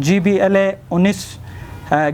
GBLA 19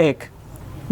1,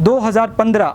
2015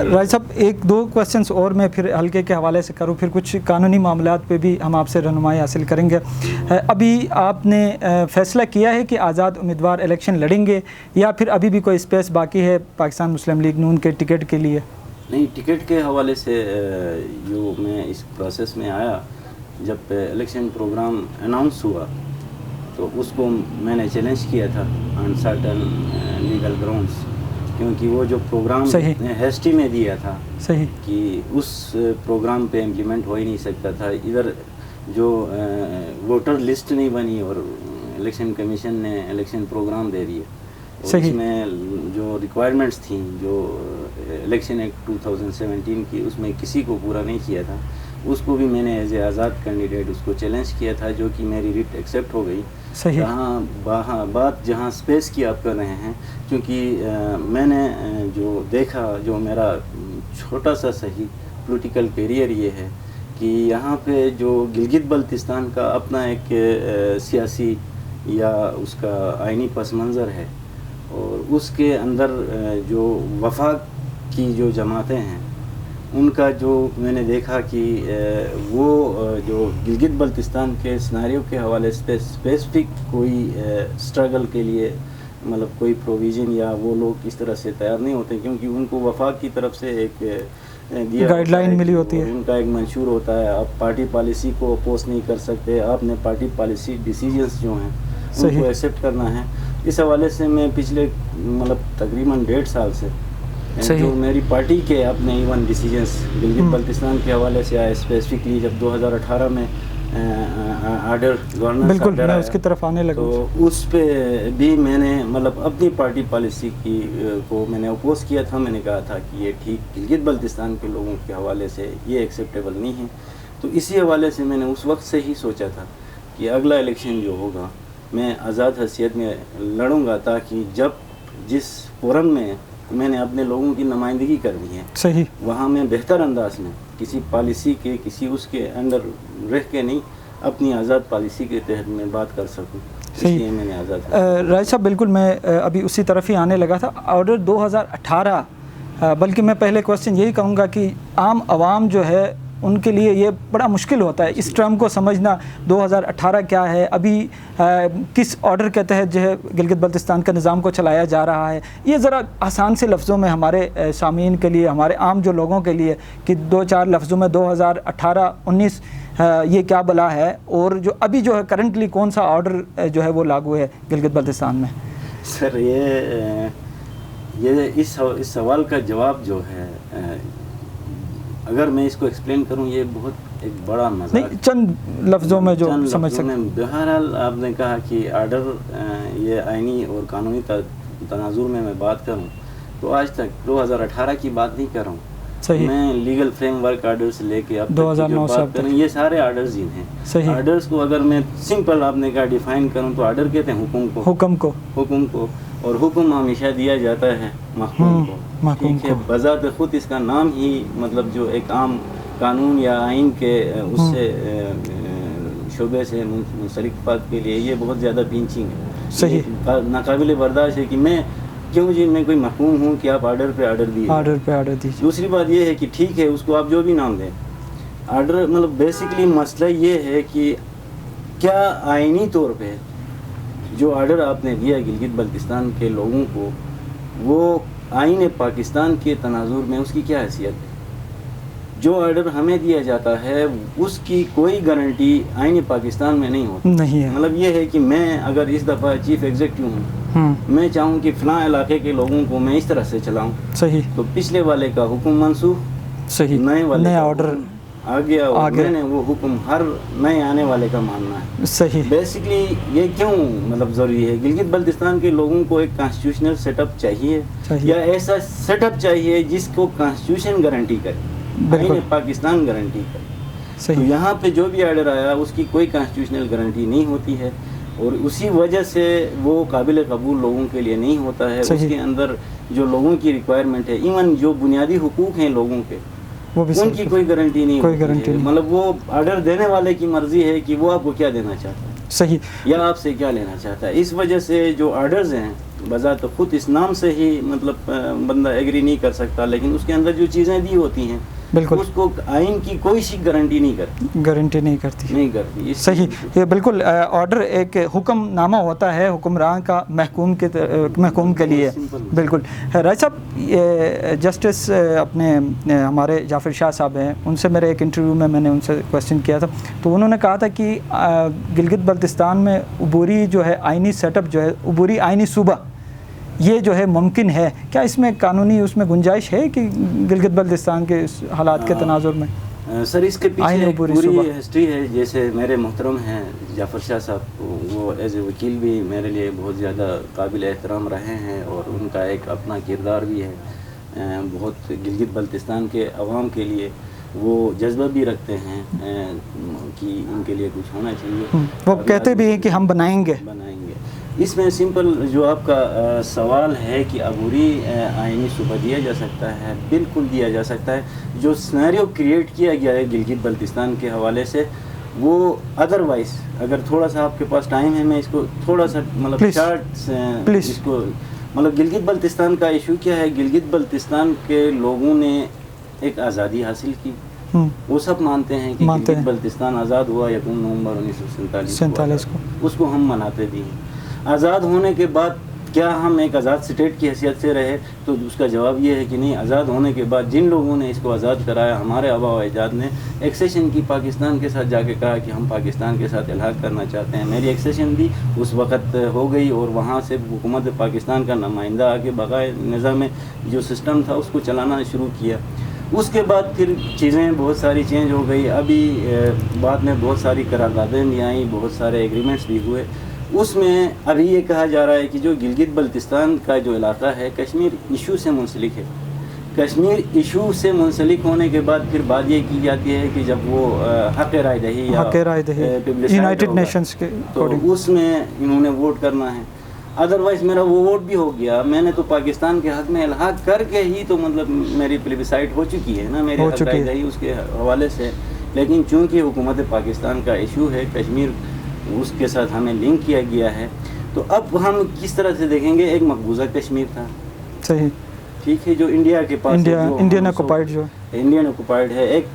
راج صاحب ایک دو questions اور میں پھر حلقے کے حوالے سے کروں، پھر کچھ قانونی معاملات پہ بھی ہم آپ سے رہنمائی حاصل کریں گے۔ ابھی آپ نے فیصلہ کیا ہے کہ آزاد امیدوار الیکشن لڑیں گے یا پھر ابھی بھی کوئی اسپیس باقی ہے پاکستان مسلم لیگ نون کے ٹکٹ کے لیے؟ نہیں، ٹکٹ کے حوالے سے جو میں اس پروسیس میں آیا، جب الیکشن پروگرام اناؤنس ہوا تو اس کو میں نے چیلنج کیا تھا آن سرٹن لیگل گراؤنڈس، کیونکہ وہ جو پروگرام ہیسٹی میں دیا تھا صحیح کہ اس پروگرام پہ امپلیمنٹ ہو ہی نہیں سکتا تھا۔ ادھر جو ووٹر لسٹ نہیں بنی اور الیکشن کمیشن نے الیکشن پروگرام دے دیے، اور اس میں جو ریکوائرمنٹس تھیں جو الیکشن ایکٹ 2017 کی، اس میں کسی کو پورا نہیں کیا تھا۔ اس کو بھی میں نے ایز اے آزاد کینڈیڈیٹ اس کو چیلنج کیا تھا، جو کہ میری ریٹ ایکسیپٹ ہو گئی۔ بات جہاں اسپیس کی آپ کر رہے ہیں، کیونکہ میں نے جو دیکھا، جو میرا چھوٹا سا صحیح پولیٹیکل کیریئر یہ ہے کہ یہاں پہ جو گلگت بلتستان کا اپنا ایک سیاسی یا اس کا آئینی پس منظر ہے، اور اس کے اندر جو وفاق کی جو جماعتیں ہیں ان کا جو میں نے دیکھا کہ وہ جو گلگت بلتستان کے سناریو کے حوالے سے اسپیسیفک کوئی اسٹرگل کے لیے مطلب کوئی پروویژن یا وہ لوگ اس طرح سے تیار نہیں ہوتے، کیونکہ ان کو وفاق کی طرف سے ایک گائیڈ لائن ملی ہوتی ہے، ان کا ایک منشور ہوتا ہے۔ آپ پارٹی پالیسی کو اپوز نہیں کر سکتے، آپ نے پارٹی پالیسی ڈیسیجنس جو ہیں ان کو ایکسیپٹ کرنا ہے۔ اس حوالے سے میں پچھلے مطلب تقریباً 1.5 سال سے جو میری پارٹی کے اپنے ایون ڈیسیجنس گلگت بلتستان کے حوالے سے آئے، اسپیسیفکلی جب 2018 میں آرڈر گورننس آرڈر آیا، اس کی طرف آنے لگا، تو اس پہ بھی میں نے مطلب اپنی پارٹی پالیسی کی کو میں نے اپوز کیا تھا۔ میں نے کہا تھا کہ یہ ٹھیک گلگت بلتستان کے لوگوں کے حوالے سے یہ ایکسیپٹیبل نہیں ہے۔ تو اسی حوالے سے میں نے اس وقت سے ہی سوچا تھا کہ اگلا الیکشن جو ہوگا میں آزاد حیثیت میں لڑوں گا، تاکہ جس فورم میں نے اپنے لوگوں کی نمائندگی کرنی ہے، صحیح، وہاں میں بہتر انداز میں کسی پالیسی کے کسی اس کے اندر رہ کے نہیں، اپنی آزاد پالیسی کے تحت میں بات کر سکوں۔ اس لیے میں نے آزاد راج صاحب بالکل میں ابھی اسی طرف ہی آنے لگا تھا۔ آرڈر 2018 بلکہ میں پہلے کویسچن یہی کہوں گا کہ عام عوام جو ہے ان کے لیے یہ بڑا مشکل ہوتا ہے اس ٹرم کو سمجھنا 2018 کیا ہے، ابھی کس آرڈر کے تحت جو ہے گلگت بلتستان کا نظام کو چلایا جا رہا ہے۔ یہ ذرا آسان سے لفظوں میں ہمارے سامعین کے لیے، ہمارے عام جو لوگوں کے لیے کہ 2-4 لفظوں میں 2018-19 یہ کیا بلا ہے، اور جو ابھی جو ہے کرنٹلی کون سا آرڈر جو ہے وہ لاگو ہے گلگت بلتستان میں؟ سر یہ اس سوال کا جواب جو ہے، اگر میں اس کو ایکسپلین کروں، یہ بہت ایک بڑا مزاق، نہیں چند لفظوں میں جو سمجھ سکتے ہیں۔ بہرحال آپ نے کہا کہ آرڈر یہ آئینی اور قانونی تناظر میں بات کروں تو آج تک 2018 کی بات نہیں کر رہا ہوں، میں لیگل فریم ورک آرڈر سے لے کے اب تک کی جو بات کریں، یہ سارے آرڈرز ہی ہیں۔ آرڈرز کو اگر میں سمپل آپ نے کہا ڈیفائن کروں تو آرڈر کہتے ہیں حکم کو، اور حکم ہمیشہ دیا جاتا ہے محکوم کو، ٹھیک ہے۔ بذات خود اس کا نام ہی مطلب جو ایک عام قانون یا آئین کے اس سے شعبے سے منسلک افراد کے لیے یہ بہت زیادہ پینچنگ ہے، صحیح، ناقابل برداشت ہے کہ میں کیوں جی میں کوئی محکوم ہوں کہ آپ آرڈر پہ آرڈر دیجیے۔ دوسری بات یہ ہے کہ ٹھیک ہے اس کو آپ جو بھی نام دیں، آرڈر مطلب بیسکلی مسئلہ یہ ہے کہ کیا آئینی طور پہ جو آرڈر آپ نے دیا گلگت بلتستان کے لوگوں کو، وہ آئین پاکستان کے تناظر میں اس کی کیا حیثیت ہے؟ جو آرڈر ہمیں دیا جاتا ہے اس کی کوئی گارنٹی آئین پاکستان میں نہیں ہوتی، مطلب یہ ہے کہ میں اگر اس دفعہ چیف ایگزیکٹو ہوں، میں چاہوں کہ فلاں علاقے کے لوگوں کو میں اس طرح سے چلاؤں، صحیح، تو پچھلے والے کا حکم منسوخ، صحیح، نئے والے کا آرڈر آ گیا، اور میں نے وہ حکم ہر نئے آنے والے کا ماننا ہے، صحیح۔ بیسکلی یہ کیوں مطلب ضروری ہے؟ گلگت بلتستان کے لوگوں کو ایک کانسٹیٹیوشنل سیٹ اپ چاہیے، یا ایسا سیٹ اپ چاہیے جس کو کانسٹیٹیوشن گارنٹی کرے، آئین پاکستان گارنٹی کرے۔ تو یہاں پہ جو بھی آرڈر آیا اس کی کوئی کانسٹیٹیوشنل گارنٹی نہیں ہوتی ہے، اور اسی وجہ سے وہ قابل قبول لوگوں کے لیے نہیں ہوتا ہے۔ اس کے اندر جو لوگوں کی ریکوائرمنٹ ہے، ایون جو بنیادی حقوق ہیں لوگوں کے، ان کی کوئی گارنٹی نہیں ہوتی ہے۔ مطلب وہ آرڈر دینے والے کی مرضی ہے کہ وہ آپ کو کیا دینا چاہتا ہے، صحیح، یا آپ سے کیا لینا چاہتا ہے۔ اس وجہ سے جو آرڈرز ہیں بذات خود اس نام سے ہی مطلب بندہ ایگری نہیں کر سکتا، لیکن اس کے اندر جو چیزیں دی ہوتی ہیں بالکل اس کو آئین کی کوئی سی گارنٹی نہیں کرتی صحیح، یہ بالکل آرڈر ایک حکم نامہ ہوتا ہے حکمران کا محکوم کے لیے. بالکل. راج صاحب، جسٹس اپنے ہمارے جعفر شاہ صاحب ہیں، ان سے میرے ایک انٹرویو میں نے ان سے کویسچن کیا تھا، تو انہوں نے کہا تھا کہ گلگت بلتستان میں عبوری جو ہے آئینی سیٹ اپ جو ہے، عبوری آئینی صوبہ یہ جو ہے ممکن ہے. کیا اس میں قانونی اس میں گنجائش ہے کہ گلگت بلتستان کے حالات کے تناظر میں؟ سر اس کے پیچھے ایک پوری ہسٹری ہے. جیسے میرے محترم ہیں جعفر شاہ صاحب، وہ ایز اے وکیل بھی میرے لیے بہت زیادہ قابل احترام رہے ہیں، اور ان کا ایک اپنا کردار بھی ہے. بہت گلگت بلتستان کے عوام کے لیے وہ جذبہ بھی رکھتے ہیں کہ ان کے لیے کچھ ہونا چاہیے. وہ کہتے بھی ہیں کہ ہم بنائیں گے. اس میں سمپل جو آپ کا سوال ہے کہ عبوری آئینی صوبہ دیا جا سکتا ہے، بالکل دیا جا سکتا ہے. جو سینیریو کریٹ کیا گیا ہے گلگت بلتستان کے حوالے سے، وہ ادروائز اگر تھوڑا سا آپ کے پاس ٹائم ہے میں اس کو تھوڑا سا مطلب شارٹ اس کو مطلب گلگت بلتستان کا ایشو کیا ہے. گلگت بلتستان کے لوگوں نے ایک آزادی حاصل کی. وہ سب مانتے ہیں کہ گلگت بلتستان آزاد ہوا 1 نومبر 1947 کو، اس کو ہم مناتے بھی ہیں. آزاد ہونے کے بعد کیا ہم ایک آزاد اسٹیٹ کی حیثیت سے رہے؟ تو اس کا جواب یہ ہے کہ نہیں. آزاد ہونے کے بعد جن لوگوں نے اس کو آزاد کرایا، ہمارے آبا و اجداد نے ایکسیشن کی، پاکستان کے ساتھ جا کے کہا کہ ہم پاکستان کے ساتھ الحاق کرنا چاہتے ہیں. میری ایکسیشن بھی اس وقت ہو گئی، اور وہاں سے حکومت پاکستان کا نمائندہ آ کے بقائے نظام جو سسٹم تھا اس کو چلانا شروع کیا. اس کے بعد پھر چیزیں بہت ساری چینج ہو گئی. ابھی بعد میں بہت ساری قراردادیں بھی آئیں، بہت سارے ایگریمنٹس بھی ہوئے. اس میں ابھی یہ کہا جا رہا ہے کہ جو گلگت بلتستان کا جو علاقہ ہے کشمیر ایشو سے منسلک ہے. کشمیر ایشو سے منسلک ہونے کے بعد پھر بات یہ کی جاتی ہے کہ جب وہ حق رائے دہی یا یونائٹڈ نیشنز کے تو اس میں انہوں نے ووٹ کرنا ہے. ادروائز میرا وہ ووٹ بھی ہو گیا. میں نے تو پاکستان کے حق میں الحاق کر کے ہی تو مطلب میری پلیبیسائٹ ہو چکی ہے نا، میری حق رائے دہی اس کے حوالے سے. لیکن چونکہ حکومت پاکستان کا ایشو ہے، کشمیر اس کے ساتھ ہمیں لنک کیا گیا ہے، تو اب ہم کس طرح سے دیکھیں گے. ایک مقبوضہ کشمیر تھا، صحیح ٹھیک ہے، جو انڈیا کے پاس انڈین آکوپائڈ ہے. ایک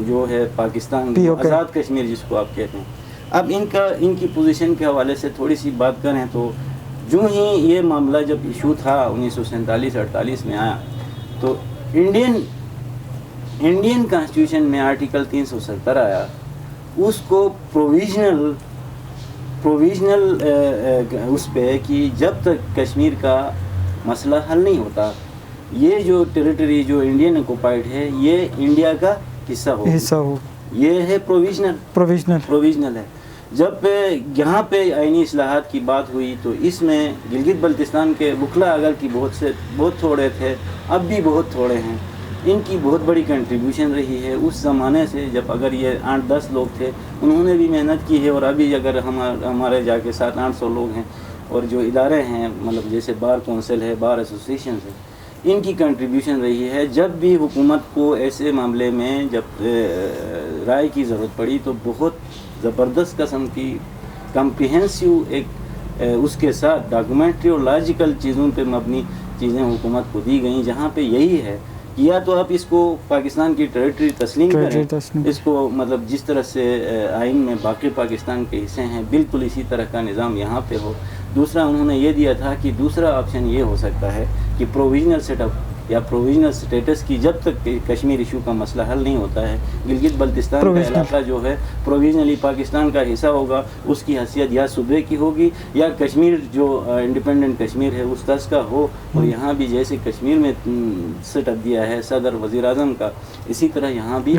جو ہے پاکستان آزاد کشمیر جس کو آپ کہتے ہیں. اب ان کی پوزیشن کے حوالے سے تھوڑی سی بات کریں تو جو ہی یہ معاملہ جب ایشو تھا 1947-48 میں آیا، تو انڈین کانسٹیٹیوشن میں آرٹیکل 370 آیا. اس کو پروویژنل اس پہ کہ جب تک کشمیر کا مسئلہ حل نہیں ہوتا، یہ جو ٹیریٹری جو انڈین آکوپائڈ ہے یہ انڈیا کا حصہ ہو. یہ ہے پروویژنل ہے. جب یہاں پہ آئینی اصلاحات کی بات ہوئی تو اس میں گلگت بلتستان کے وکلا اگر کی بہت تھوڑے تھے، اب بھی بہت تھوڑے ہیں. ان کی بہت بڑی کنٹریبیوشن رہی ہے اس زمانے سے. جب اگر یہ 8-10 لوگ تھے، انہوں نے بھی محنت کی ہے. اور ابھی اگر ہمارے جا کے 700-800 لوگ ہیں، اور جو ادارے ہیں مطلب جیسے بار کونسل ہے، بار ایسوسیشنز ہے، ان کی کنٹریبیوشن رہی ہے. جب بھی حکومت کو ایسے معاملے میں جب رائے کی ضرورت پڑی تو بہت زبردست قسم کی کمپریہنسو ایک اس کے ساتھ ڈاکومنٹری اور لاجیکل چیزوں پہ مبنی چیزیں حکومت کو دی گئیں، جہاں پہ یہی ہے کہ یا تو آپ اس کو پاکستان کی ٹریٹری تسلیم کریں، اس کو مطلب جس طرح سے آئین میں باقی پاکستان کے حصے ہیں بالکل اسی طرح کا نظام یہاں پہ ہو. دوسرا انہوں نے یہ دیا تھا کہ دوسرا آپشن یہ ہو سکتا ہے کہ پروویژنل سیٹ اپ یا پروویژنل سٹیٹس کی جب تک کشمیر ایشو کا مسئلہ حل نہیں ہوتا ہے، گلگت بلتستان کا علاقہ جو ہے پروویژنلی پاکستان کا حصہ ہوگا. اس کی حیثیت یا صوبے کی ہوگی یا کشمیر جو انڈیپینڈنٹ کشمیر ہے اس طرز کا ہو. اور یہاں بھی جیسے کشمیر میں سیٹ اپ دیا ہے صدر وزیر اعظم کا، اسی طرح یہاں بھی.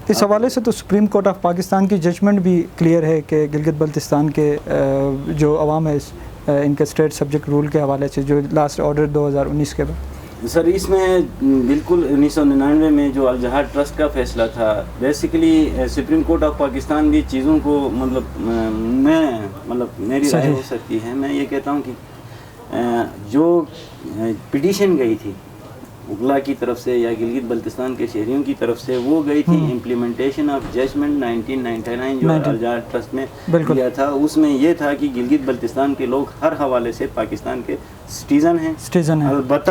اس حوالے سے تو سپریم کورٹ آف پاکستان کی ججمنٹ بھی کلیئر ہے کہ گلگت بلتستان کے جو عوام ہے ان کے اسٹیٹ سبجیکٹ رول کے حوالے سے جو لاسٹ آرڈر 2019 کے بعد. سر اس میں بالکل 1999 میں جو الجہاد ٹرسٹ کا فیصلہ تھا، basically supreme court of Pakistan بھی چیزوں کو مطلب میری رائے ہو سکتی ہے. میں یہ کہتا ہوں کہ جو پٹیشن گئی تھی وکلا کی طرف سے یا گلگت بلتستان کے شہریوں کی طرف سے، وہ گئی تھی امپلیمنٹیشن آف ججمنٹ 1999 جو الجہاد ٹرسٹ میں دیا تھا. اس میں یہ تھا کہ گلگت بلتستان کے لوگ ہر حوالے سے پاکستان کے سٹیزن ہیں، البتہ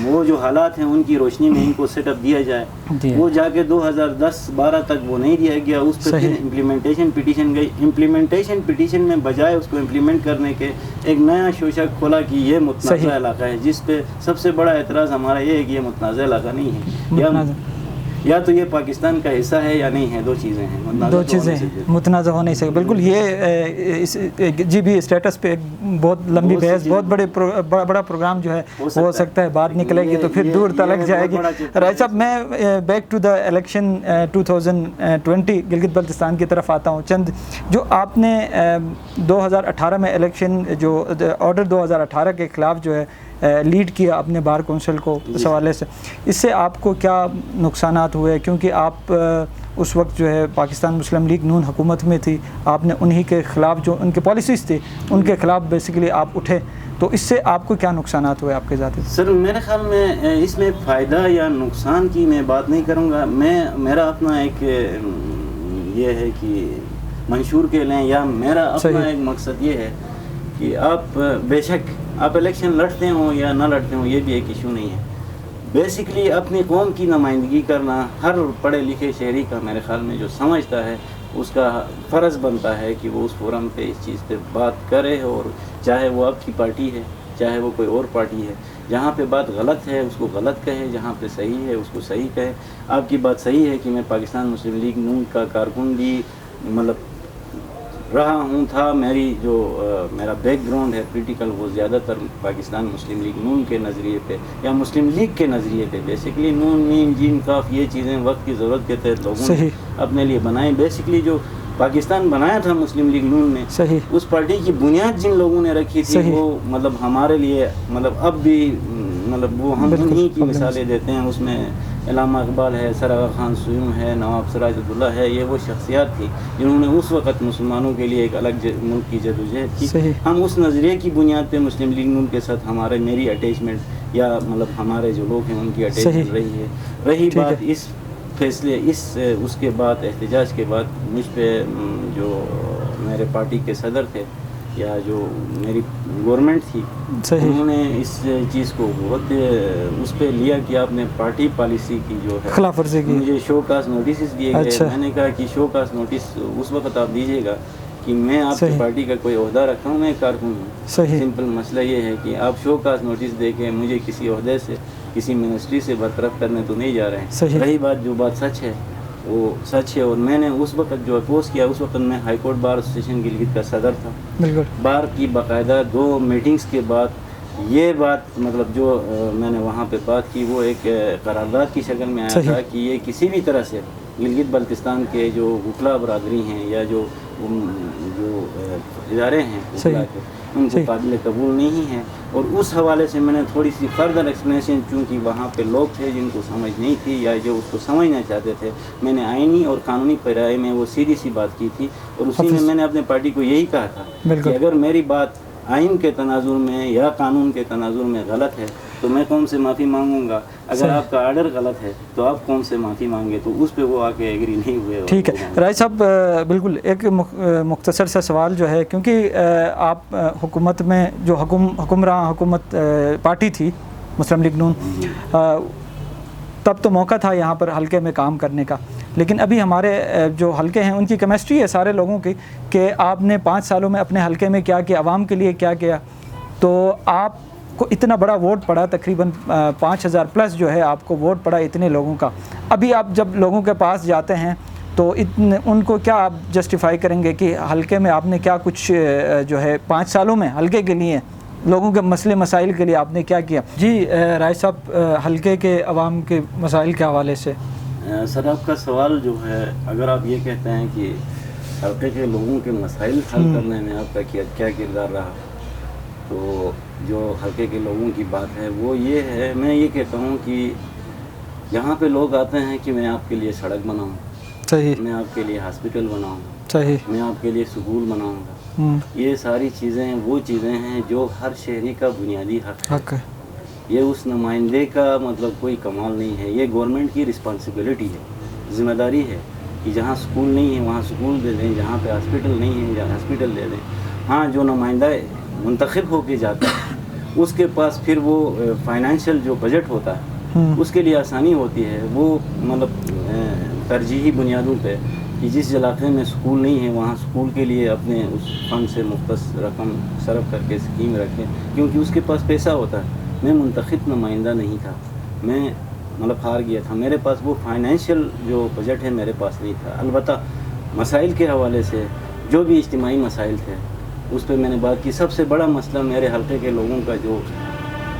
وہ جو حالات ہیں ان کی روشنی میں ان کو سیٹ اپ دیا جائے. وہ جا کے 2010-12 تک وہ نہیں دیا گیا. اس پہ پھر امپلیمنٹیشن پٹیشن گئی. امپلیمنٹیشن پٹیشن میں بجائے اس کو امپلیمنٹ کرنے کے ایک نیا شوشہ کھولا کہ یہ متنازع علاقہ ہے، جس پہ سب سے بڑا اعتراض ہمارا یہ ہے کہ یہ متنازع علاقہ نہیں ہے، یا تو یہ پاکستان کا حصہ ہے یا نہیں ہے. دو چیزیں ہیں، دو چیزیں متنازع ہو نہیں سکے. بالکل، یہ جی بھی اسٹیٹس پہ بہت لمبی بحث، بہت بڑا پروگرام جو ہے ہو سکتا ہے، بات نکلے گی تو پھر دور تلک جائے گی. رائے صاحب، میں back to the election 2020 Gilgit Baltistan کی طرف آتا ہوں. چند جو آپ نے 2018 میں الیکشن جو آرڈر 2018 کے خلاف جو ہے لیڈ کیا اپنے بار کونسل کو اس حوالے سے، اس سے آپ کو کیا نقصانات ہوئے؟ کیونکہ آپ اس وقت جو ہے پاکستان مسلم لیگ نون حکومت میں تھی، آپ نے انہی کے خلاف جو ان کے پالیسیز تھی ان کے خلاف بیسیکلی آپ اٹھے، تو اس سے آپ کو کیا نقصانات ہوئے آپ کے ذاتی؟ سر، میرے خیال میں اس میں فائدہ یا نقصان کی میں بات نہیں کروں گا. میرا اپنا ایک یہ ہے کہ منشور کے لیں، یا میرا اپنا ایک مقصد یہ ہے کہ آپ بے شک آپ الیکشن لڑتے ہوں یا نہ لڑتے ہوں، یہ بھی ایک ایشو نہیں ہے. بیسکلی اپنی قوم کی نمائندگی کرنا ہر پڑھے لکھے شہری کا میرے خیال میں جو سمجھتا ہے اس کا فرض بنتا ہے کہ وہ اس فورم پہ اس چیز پہ بات کرے، اور چاہے وہ آپ کی پارٹی ہے چاہے وہ کوئی اور پارٹی ہے. جہاں پہ بات غلط ہے اس کو غلط کہے، جہاں پہ صحیح ہے اس کو صحیح کہے. آپ کی بات صحیح ہے کہ میں پاکستان مسلم لیگ نون کا کارکن بھی مطلب رہا ہوں تھا. میرا بیک گراؤنڈ ہے پولیٹیکل، وہ زیادہ تر پاکستان مسلم لیگ نون کے نظریے پہ یا مسلم لیگ کے نظریے پہ. بیسکلی نون میم جیم کاف یہ چیزیں وقت کی ضرورت کے تحت لوگوں نے اپنے لیے بنائیں. بیسکلی جو پاکستان بنایا تھا مسلم لیگ نون نے، اس پارٹی کی بنیاد جن لوگوں نے رکھی تھی وہ مطلب ہمارے لیے مطلب اب بھی مطلب وہ ہم انہی کی مثالیں دیتے ہیں. اس میں علامہ اقبال ہے، سر آغا خان سیوم ہے، نواب سراج الدولہ ہے. یہ وہ شخصیات تھی جنہوں نے اس وقت مسلمانوں کے لیے ایک الگ ملک کی جدوجہد کی. ہم اس نظریے کی بنیاد پہ مسلم لیگ نون کے ساتھ میری اٹیچمنٹ یا مطلب ہمارے جو لوگ ہیں ان کی اٹیچمنٹ رہی ہے. رہی بات اس فیصلے اس کے بعد احتجاج کے بعد مجھ پہ جو میرے پارٹی کے صدر تھے یا جو میری گورنمنٹ تھی، انہوں نے اس چیز کو بہت اس پہ لیا کہ آپ نے پارٹی پالیسی کی جو ہے خلاف ورزی کی. مجھے شو کاز نوٹسز دیے گئے. میں نے کہا کہ شو کاز نوٹس اس وقت آپ دیجیے گا کہ میں آپ کی پارٹی کا کوئی عہدہ رکھا ہوں، میں کارکن ہوں. سمپل مسئلہ یہ ہے کہ آپ شو کاز نوٹس دے کے مجھے کسی عہدے سے کسی منسٹری سے برطرف کرنے تو نہیں جا رہے ہیں. رہی بات جو بات سچ ہے وہ سچ ہے. اور میں نے اس وقت جو اپوز کیا، اس وقت میں high court bar association Gilgit کا صدر تھا. بار کی باقاعدہ 2 میٹنگز کے بعد یہ بات مطلب جو میں نے وہاں پہ بات کی وہ ایک قرارداد کی شکل میں آیا تھا کہ یہ کسی بھی طرح سے گلگت بلتستان کے جو وکلا برادری ہیں یا جو ادارے ہیں وکلا کے، ان کو قابل قبول نہیں ہے. اور اس حوالے سے میں نے تھوڑی سی فردر ایکسپلینیشن، چونکہ وہاں پہ لوگ تھے جن کو سمجھ نہیں تھی یا جو اس کو سمجھنا چاہتے تھے، میں نے آئینی اور قانونی پیرائی میں وہ سیدھی سی بات کی تھی. اور اسی میں نے اپنے پارٹی کو یہی کہا تھا کہ اگر میری بات آئین کے تناظر میں یا قانون کے تناظر میں غلط ہے تو میں قوم سے معافی مانگوں گا. اگر آپ کا آرڈر غلط ہے تو آپ قوم سے معافی مانگے. تو اس پہ وہ آ کے ایگری نہیں ہوئے. ٹھیک ہے رائے صاحب، بالکل ایک مختصر سا سوال جو ہے، کیونکہ آپ حکومت میں جو حکمراں حکومت پارٹی تھی مسلم لیگ نون، تب تو موقع تھا یہاں پر حلقے میں کام کرنے کا، لیکن ابھی ہمارے جو حلقے ہیں ان کی کیمسٹری ہے سارے لوگوں کی کہ آپ نے 5 سالوں میں اپنے حلقے میں کیا کیا، عوام کے لیے کیا کیا. تو آپ کو اتنا بڑا ووٹ پڑا، تقریباً 5000 پلس جو ہے آپ کو ووٹ پڑا اتنے لوگوں کا. ابھی آپ جب لوگوں کے پاس جاتے ہیں تو ان کو کیا آپ جسٹیفائی کریں گے کہ حلقے میں آپ نے کیا کچھ جو ہے 5 سالوں میں حلقے کے لیے لوگوں کے مسئلے مسائل کے لیے آپ نے کیا کیا؟ جی رائے صاحب، حلقے کے عوام کے مسائل کے حوالے سے. سر، آپ کا سوال جو ہے، اگر آپ یہ کہتے ہیں کہ حلقے کے لوگوں کے مسائل حل کرنے میں آپ کا کیا کردار رہا، تو جو حلقے کے لوگوں کی بات ہے وہ یہ ہے، میں یہ کہتا ہوں کہ یہاں پہ لوگ آتے ہیں کہ میں آپ کے لیے سڑک بناؤں، میں آپ کے لیے ہاسپٹل بناؤں، میں آپ کے لیے سکول بناؤں گا. یہ ساری چیزیں وہ چیزیں ہیں جو ہر شہری کا بنیادی حق ہے. یہ اس نمائندے کا مطلب کوئی کمال نہیں ہے. یہ گورنمنٹ کی رسپانسبلٹی ہے، ذمہ داری ہے کہ جہاں سکول نہیں ہے وہاں سکول دے دیں، جہاں پہ ہاسپٹل نہیں ہے جہاں ہاسپٹل دے دیں. ہاں، جو نمائندہ منتخب ہو کے جاتا ہے اس کے پاس پھر وہ فائنینشیل جو بجٹ ہوتا ہے اس کے لیے آسانی ہوتی ہے. وہ مطلب ترجیحی بنیادوں پہ کہ جس علاقے میں اسکول نہیں ہے وہاں اسکول کے لیے اپنے اس فنڈ سے مختص رقم صرف کر کے اسکیم رکھیں, کیونکہ اس کے پاس پیسہ ہوتا ہے. میں منتخب نمائندہ نہیں تھا, میں مطلب ہار گیا تھا, میرے پاس وہ فائنینشیل جو بجٹ ہے میرے پاس نہیں تھا. البتہ مسائل کے حوالے سے جو بھی اجتماعی مسائل تھے اس پہ میں نے بات کی. سب سے بڑا مسئلہ میرے حلقے کے لوگوں کا, جو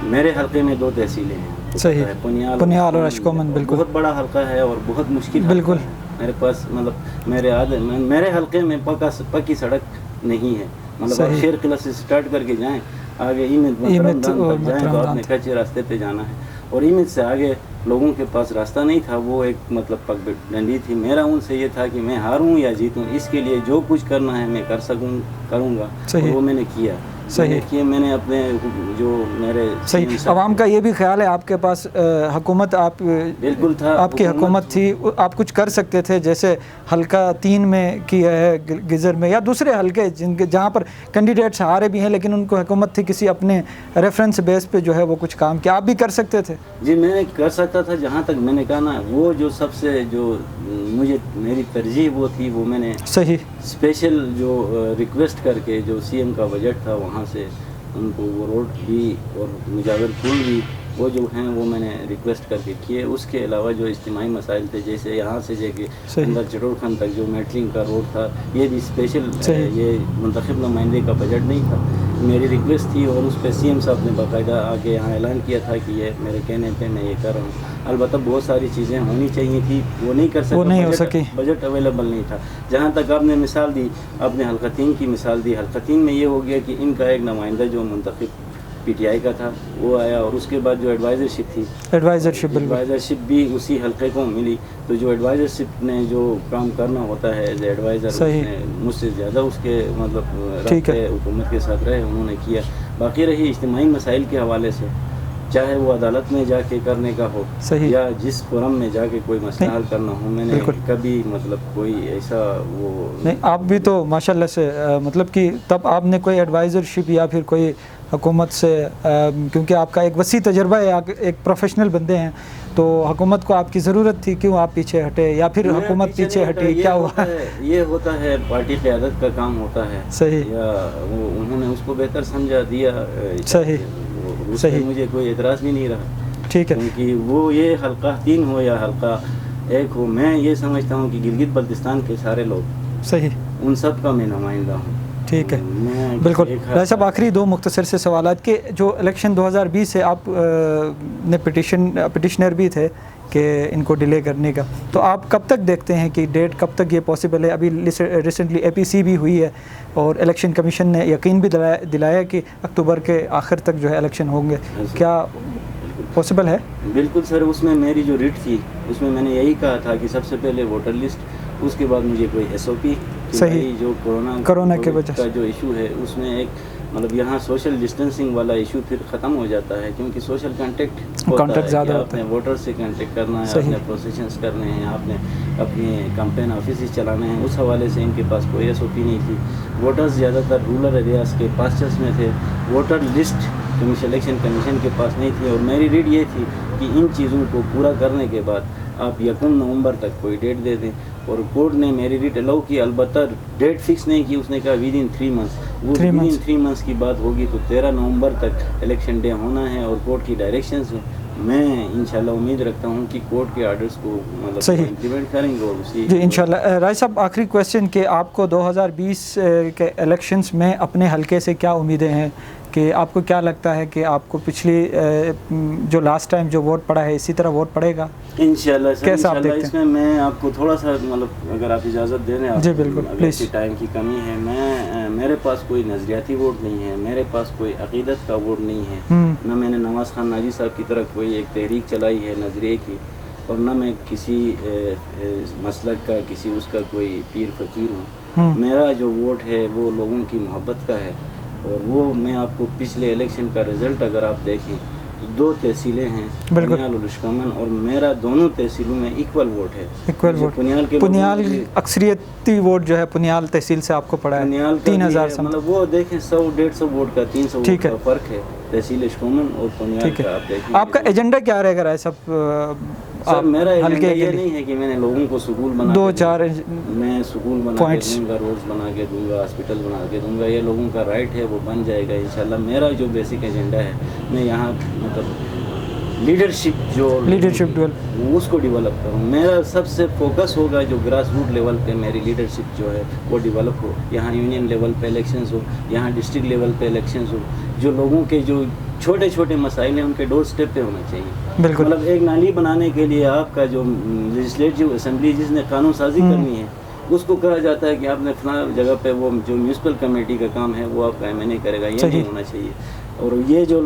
میرے حلقے میں 2 تحصیلیں ہیں, صحیح, پنیال اور اشکومن, بالکل بہت بڑا حلقہ ہے اور بہت مشکل بالکل. میرے پاس مطلب میرے حلقے میں پکی سڑک نہیں ہے. مطلب شیر قلعہ سے سٹارٹ کر کے جائیں آگے ایمت تک جائیں تو آپ نے کچے راستے پہ جانا ہے, اور ایمت سے آگے لوگوں کے پاس راستہ نہیں تھا. وہ ایک مطلب پگ ڈنڈی تھی. میرا ان سے یہ تھا کہ میں ہاروں یا جیتوں, اس کے لیے جو کچھ کرنا ہے میں کروں گا. وہ میں نے کیا. صحیح, میں نے اپنے جو میرے صحیح عوام کا یہ بھی خیال ہے آپ کے پاس حکومت آپ بالکل تھا, آپ کی حکومت تھی, آپ کچھ کر سکتے تھے, جیسے حلقہ 3 میں کیا ہے گزر میں, یا دوسرے حلقے جہاں پر کینڈیڈیٹس ہارے بھی ہیں لیکن ان کو حکومت تھی, کسی اپنے ریفرنس بیس پہ جو ہے وہ کچھ کام کیا, آپ بھی کر سکتے تھے. جی میں نے کر سکتا تھا. جہاں تک میں نے کہا نا, وہ جو سب سے جو مجھے میری ترجیح وہ تھی, وہ میں نے صحیح اسپیشل جو ریکویسٹ کر کے جو سی ایم کا بجٹ تھا وہاں سے ان کو وہ روڈ بھی اور مجاور پل بھی وہ جو ہیں وہ میں نے ریکویسٹ کر کے کیے. اس کے علاوہ جو اجتماعی مسائل تھے, جیسے یہاں سے جے کے اندر چٹور خان تک جو میٹرنگ کا روڈ تھا, یہ بھی اسپیشل, یہ منتخب نمائندے کا بجٹ نہیں تھا, میری ریکویسٹ تھی. اور اس پہ سی ایم صاحب نے باقاعدہ آ کے یہاں اعلان کیا تھا کہ یہ میرے کہنے پہ میں یہ کر رہا ہوں. البتہ بہت ساری چیزیں ہونی چاہیے تھی, وہ نہیں کر سکے, بجٹ اویلیبل نہیں تھا. جہاں تک آپ نے مثال دی, آپ نے حلقہ 3 کی مثال دی. حلقہ 3 میں یہ ہو گیا کہ ان کا ایک نمائندہ جو منتخب پی ٹی آئی کا تھا وہ آیا, اور اس کے بعد جو ایڈوائزرشپ تھی, ایڈوائزرشپ بھی اسی حلقے کو ملی. تو جو ایڈوائزرشپ نے جو کام کرنا ہوتا ہے ایز اے ایڈوائزر, مجھ سے زیادہ اس کے مطلب رابطے حکومت کے ساتھ رہے, انہوں نے کیا. باقی رہی اجتماعی مسائل کے حوالے سے, چاہے وہ عدالت میں جا کے کرنے کا ہو یا جس فورم میں جا کے کوئی مسئلہ حل کرنا ہو, میں نے کبھی مطلب کوئی ایسا وہ نہیں. آپ بھی تو ماشاء اللہ سے مطلب کہ تب آپ نے کوئی ایڈوائزرشپ یا پھر کوئی حکومت سے, کیونکہ آپ کا ایک وسیع تجربہ ہے, ایک پروفیشنل بندے ہیں, تو حکومت کو آپ کی ضرورت تھی, کیوں آپ پیچھے ہٹے, یا پھر حکومت پیچھے ہٹی, کیا ہوا؟ یہ ہوتا ہے پارٹی قیادت کا کام ہوتا ہے. صحیح, یا وہ انہوں نے اس کو بہتر سمجھا دیا. صحیح, اس پہ مجھے کوئی اعتراض بھی نہیں رہا. ٹھیک ہے, کیونکہ وہ یہ حلقہ 3 ہو یا حلقہ 1 ہو, میں یہ سمجھتا ہوں کہ گلگت بلتستان کے سارے لوگ, صحیح, ان سب کا میں نمائندہ ہوں. ٹھیک ہے, بالکل. راجہ صاحب آخری 2 مختصر سے سوالات کے, جو الیکشن 2020 سے آپ نے پٹیشنر بھی تھے کہ ان کو ڈیلے کرنے کا, تو آپ کب تک دیکھتے ہیں کہ ڈیٹ کب تک یہ پاسبل ہے؟ ابھی ریسنٹلی اے پی سی بھی ہوئی ہے اور الیکشن کمیشن نے یقین بھی دلایا کہ اکتوبر کے آخر تک جو ہے الیکشن ہوں گے, کیا پاسبل ہے؟ بالکل سر, اس میں میری جو ریٹ تھی اس میں نے یہی کہا تھا کہ سب سے پہلے ووٹر لسٹ, اس کے بعد مجھے کوئی ایس او پی. صحیح, جو کورونا کی وجہ کا جو ایشو ہے اس میں ایک مطلب یہاں سوشل ڈسٹینسنگ والا ایشو پھر ختم ہو جاتا ہے, کیونکہ سوشل کانٹیکٹ زیادہ ہوتا ہے. آپ نے ووٹر سے کانٹیکٹ کرنا ہے, آپ نے پروسیشنز کرنے ہیں, آپ نے اپنے کمپین آفیسز چلانے ہیں. اس حوالے سے ان کے پاس کوئی ایس او پی نہیں تھی. ووٹرز زیادہ تر رورل ایریاز کے پاسچرز میں تھے. ووٹر لسٹ الیکشن کمیشن کے پاس نہیں تھی, اور میری ریڈ یہ تھی کہ ان چیزوں کو پورا کرنے کے بعد آپ 1 نومبر تک کوئی ڈیٹ دے دیں. اور کورٹ نے میری ریٹ الاؤ کی, البتہ ڈیٹ فکس نہیں کی, اس نے کہا ودن 3 منتھس. وہ ودن 3 منتھس کی بات ہوگی تو 13 نومبر تک الیکشن ڈے ہونا ہے, اور کورٹ کی ڈائریکشنز ہیں. میں انشاءاللہ امید رکھتا ہوں کہ کورٹ کے آرڈرز کو مطلب امپلیمنٹ کریں گے. اور اسی جی انشاءاللہ. راج صاحب آخری کویسچن کہ آپ کو 2020 کے الیکشنز میں اپنے حلقے سے کیا امیدیں ہیں, کہ آپ کو کیا لگتا ہے کہ آپ کو پچھلی جو لاسٹ ٹائم جو ووٹ پڑا ہے اسی طرح ووٹ پڑے گا انشاءاللہ؟ کیسا آپ دیکھتے ہیں؟ اس میں میں آپ کو تھوڑا سا مطلب اگر آپ اجازت دے دیں. جی بالکل پلیز. ٹائم کی کمی ہے. میرے پاس کوئی نظریاتی ووٹ نہیں ہے, میرے پاس کوئی عقیدت کا ووٹ نہیں ہے, نہ میں نے نواز خان ناجی صاحب کی طرح کوئی ایک تحریک چلائی ہے نظریے کی, اور نہ میں کسی مسلک کا کسی اس کا کوئی پیر فقیر ہوں. میرا جو ووٹ ہے وہ لوگوں کی محبت کا ہے, اور وہ میں آپ کو پچھلے الیکشن کا رزلٹ اگر آپ دیکھیں دو تحصیلیں ہیں بالکل. پنیال اور اشکامن، اور میرا دونوں تحصیلوں میں ایکول ووٹ ہے. Equal vote. پنیال اکثریتی ووٹ جو ہے پنیال تحصیل سے آپ کو پڑا ہے 3000 مطلب وہ دیکھیں 100-150 ووٹ کا 300 ووٹ کا فرق ہے تحصیل اشکومن اور پنیال کا. آپ دیکھیں آپ کا ایجنڈا کیا رہے گا رائے صاحب؟ سر میرا ایجنڈا یہ نہیں ہے کہ میں نے لوگوں کو سکول بنا میں سکول بنا کے دوں گا، روڈز بنا کے دوں گا، ہاسپٹل بنا کے دوں گا. یہ لوگوں کا رائٹ ہے، وہ بن جائے گا انشاءاللہ. میرا جو بیسک ایجنڈا ہے میں یہاں مطلب لیڈرشپ اس کو ڈیولپ کروں. میرا سب سے فوکس ہوگا جو گراس روٹ لیول پہ میری لیڈرشپ جو ہے وہ ڈیولپ ہو. یہاں یونین لیول پہ الیکشنز ہو، یہاں ڈسٹرکٹ لیول پہ الیکشنز ہو. جو لوگوں کے جو چھوٹے چھوٹے مسائل ہیں ان کے ڈور سٹیپ پہ ہونا چاہیے. مطلب ایک نالی بنانے کے لیے آپ کا جو لیجسلیٹو اسمبلی جس نے قانون سازی کرنی ہے اس کو کہا جاتا ہے کہ آپ نے فلاں جگہ پہ وہ جو میونسپل کمیٹی کا کام ہے وہ آپ کا ایم این اے کرے گا. یہ نہیں ہونا چاہیے. اور یہ جو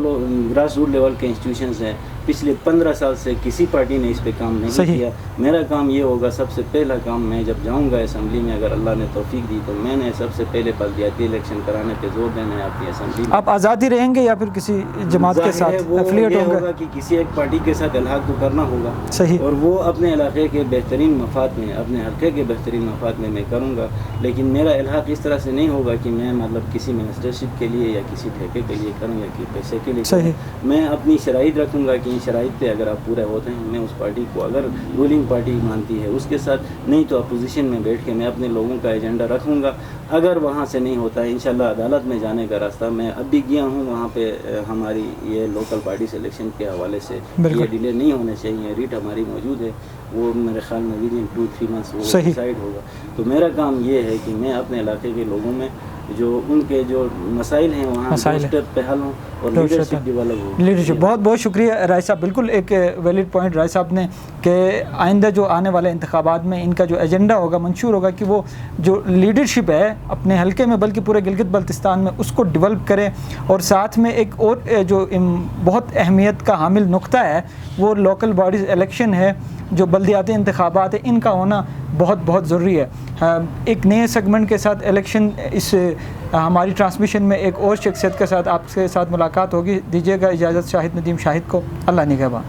گراس روٹ لیول کے انسٹیٹیوشنز ہیں پچھلے 15 سال سے کسی پارٹی نے اس پہ کام نہیں کیا. میرا کام یہ ہوگا، سب سے پہلا کام میں جب جاؤں گا اسمبلی میں اگر اللہ نے توفیق دی تو میں نے سب سے پہلے بلدیاتی الیکشن کرانے پہ زور دینا ہے اپنی اسمبلی میں. آپ آزادی رہیں گے یا پھر کسی جماعت کے ساتھ ایفیلیٹ ہوں گے؟ ہوگا کہ کسی ایک پارٹی کے ساتھ الحاق تو کرنا ہوگا. صحیح. اور وہ اپنے علاقے کے بہترین مفاد میں، اپنے حلقے کے بہترین مفاد میں کروں گا. لیکن میرا الحاق اس طرح سے نہیں ہوگا کہ میں مطلب کسی منسٹرشپ کے لیے یا کسی ٹھیکے کے لیے کروں یا پیسے کے لیے کروں. میں اپنی شرائط رکھوں گا کہ ان شرائط پہ اگر آپ پورے ہوتے ہیں میں اس پارٹی کو اگر رولنگ پارٹی مانتی ہے اس کے ساتھ، نہیں تو اپوزیشن میں بیٹھ کے میں اپنے لوگوں کا ایجنڈا رکھوں گا. اگر وہاں سے نہیں ہوتا ہے انشاءاللہ عدالت میں جانے کا راستہ میں اب بھی گیا ہوں. وہاں پہ ہماری یہ لوکل پارٹی سلیکشن کے حوالے سے یہ ڈیلے نہیں ہونے چاہیے. ریٹ ہماری موجود ہے، وہ میرے خیال میں ود ان 2-3 منتھس وہ ڈیسائیڈ ہوگا. تو میرا کام یہ ہے کہ میں اپنے علاقے کے لوگوں میں جو ان کے جو مسائل ہیں وہاں اسٹیپ پہ حل ہوں اور لیڈرشپ ڈیولپ ہو. لیڈرشپ. بہت بہت شکریہ رائے صاحب. بالکل ایک ویلڈ پوائنٹ رائے صاحب نے کہ آئندہ جو آنے والے انتخابات میں ان کا جو ایجنڈا ہوگا منشور ہوگا کہ وہ جو لیڈرشپ ہے اپنے حلقے میں بلکہ پورے گلگت بلتستان میں اس کو ڈیولپ کریں. اور ساتھ میں ایک اور جو بہت اہمیت کا حامل نقطہ ہے وہ لوکل باڈیز الیکشن ہے، جو بلدیاتی انتخابات ہیں ان کا ہونا بہت بہت ضروری ہے. ایک نئے سیگمنٹ کے ساتھ الیکشن اس ہماری ٹرانسمیشن میں ایک اور شخصیت کے ساتھ آپ کے ساتھ ملاقات ہوگی. دیجیے گا اجازت شاہد ندیم شاہد کو. اللہ نگہبان.